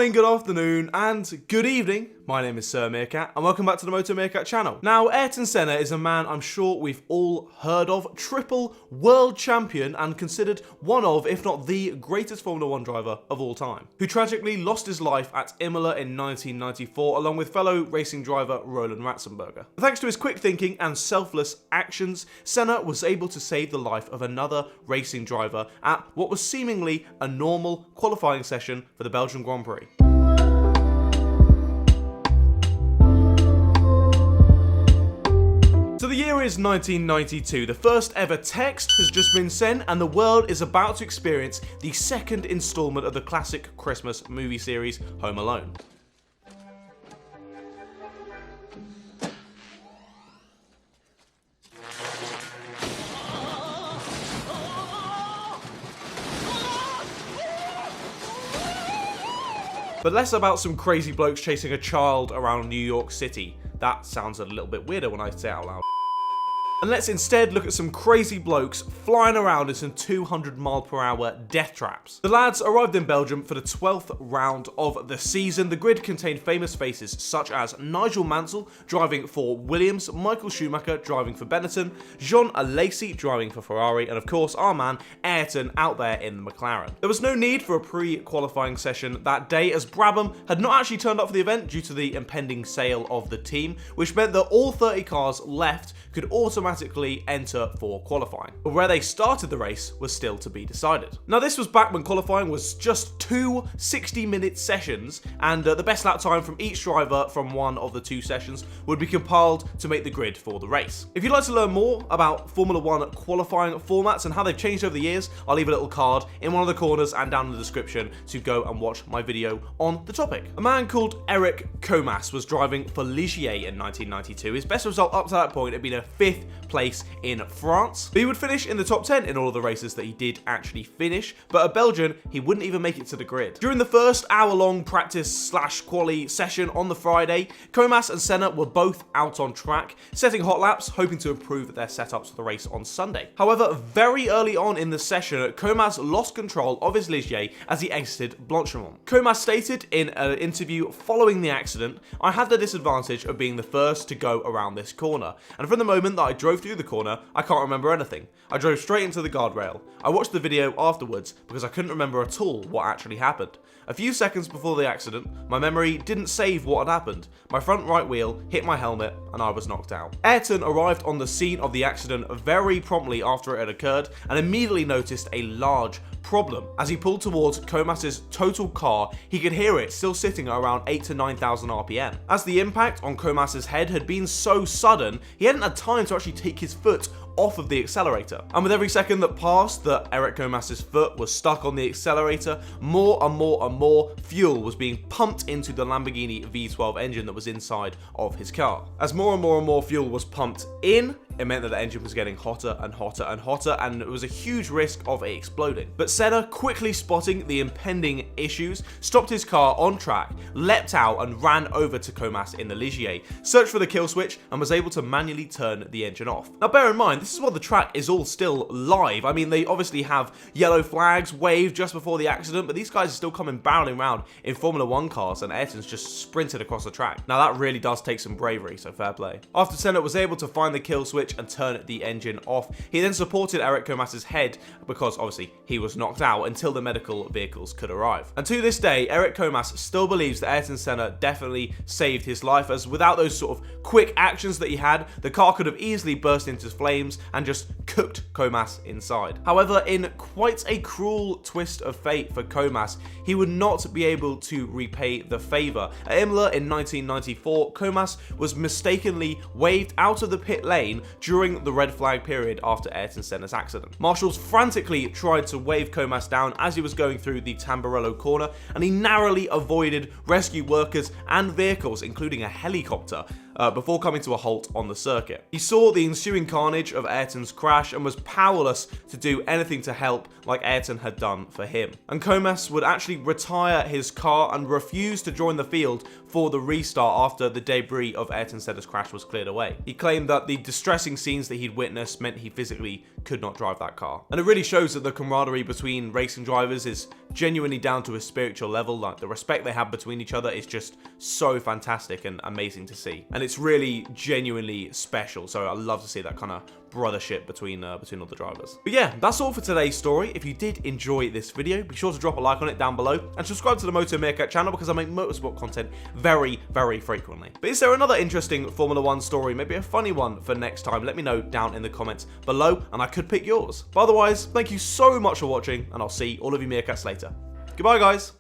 morning, good afternoon, and good evening. My name is Sir Meerkat, and welcome back to the Moto Meerkat channel. Now, Ayrton Senna is a man I'm sure we've all heard of, triple world champion and considered one of, if not the greatest Formula 1 driver of all time, who tragically lost his life at Imola in 1994 along with fellow racing driver Roland Ratzenberger. But thanks to his quick thinking and selfless actions, Senna was able to save the life of another racing driver at what was seemingly a normal qualifying session for the Belgian Grand Prix. So the year is 1992, the first ever text has just been sent and the world is about to experience the second installment of the classic Christmas movie series Home Alone. But less about some crazy blokes chasing a child around New York City. That sounds a little bit weirder when I say it out loud. And let's instead look at some crazy blokes flying around in some 200-mile-per-hour death traps. The lads arrived in Belgium for the 12th round of the season. The grid contained famous faces such as Nigel Mansell driving for Williams, Michael Schumacher driving for Benetton, Jean Alesi driving for Ferrari, and of course our man Ayrton out there in the McLaren. There was no need for a pre-qualifying session that day as Brabham had not actually turned up for the event due to the impending sale of the team, which meant that all 30 cars left could automatically enter for qualifying. But where they started the race was still to be decided. Now this was back when qualifying was just two 60-minute sessions, and the best lap time from each driver from one of the two sessions would be compiled to make the grid for the race. If you'd like to learn more about Formula 1 qualifying formats and how they've changed over the years, I'll leave a little card in one of the corners and down in the description to go and watch my video on the topic. A man called Eric Comas was driving for Ligier in 1992. His best result up to that point had been a 5th place in France. But he would finish in the top 10 in all of the races that he did actually finish, but at Belgium, he wouldn't even make it to the grid. During the first hour-long practice/quali session on the Friday, Comas and Senna were both out on track, setting hot laps, hoping to improve their setups for the race on Sunday. However, very early on in the session, Comas lost control of his Ligier as he exited Blanchimont. Comas stated in an interview following the accident, "I had the disadvantage of being the first to go around this corner, and from the moment that I drove through the corner, I can't remember anything. I drove straight into the guardrail. I watched the video afterwards because I couldn't remember at all what actually happened. A few seconds before the accident, my memory didn't save what had happened. My front right wheel hit my helmet and I was knocked out." Ayrton arrived on the scene of the accident very promptly after it had occurred and immediately noticed a large problem. As he pulled towards Comas's total car, he could hear it still sitting at around 8,000 to 9,000 RPM. As the impact on Comas's head had been so sudden, he hadn't had time to actually take his foot off of the accelerator. And with every second that passed that Eric Comas's foot was stuck on the accelerator, more and more and more fuel was being pumped into the Lamborghini V12 engine that was inside of his car. As more and more and more fuel was pumped in, it meant that the engine was getting hotter and hotter and hotter, and it was a huge risk of it exploding. But Senna, quickly spotting the impending issues, stopped his car on track, leapt out and ran over to Comas in the Ligier, searched for the kill switch and was able to manually turn the engine off. Now bear in mind, this is while the track is all still live. I mean, they obviously have yellow flags waved just before the accident, but these guys are still coming barreling around in Formula 1 cars, and Ayrton's just sprinted across the track. Now that really does take some bravery, so fair play. After Senna was able to find the kill switch and turn the engine off, he then supported Eric Comas's head because obviously he was knocked out until the medical vehicles could arrive. And to this day, Eric Comas still believes that Ayrton Senna definitely saved his life, as without those sort of quick actions that he had, the car could have easily burst into flames and just cooked Comas inside. However, in quite a cruel twist of fate for Comas, he would not be able to repay the favour. At Imola in 1994, Comas was mistakenly waved out of the pit lane during the red flag period after Ayrton Senna's accident. Marshals frantically tried to wave Comas down as he was going through the Tamburello corner, and he narrowly avoided rescue workers and vehicles, including a helicopter, before coming to a halt on the circuit. He saw the ensuing carnage of Ayrton's crash and was powerless to do anything to help like Ayrton had done for him. And Comas would actually retire his car and refuse to join the field for the restart after the debris of Ayrton Senna's crash was cleared away. He claimed that the distressing scenes that he'd witnessed meant he physically could not drive that car. And it really shows that the camaraderie between racing drivers is genuinely down to a spiritual level. Like, the respect they have between each other is just so fantastic and amazing to see. And it's really genuinely special. So I love to see that kind of brothership between all the drivers. But yeah, that's all for today's story. If you did enjoy this video, be sure to drop a like on it down below and subscribe to the Moto Meerkat channel because I make motorsport content very, very frequently. But is there another interesting Formula 1 story, maybe a funny one for next time? Let me know down in the comments below and I could pick yours. But otherwise, thank you so much for watching and I'll see all of you meerkats later. Goodbye, guys.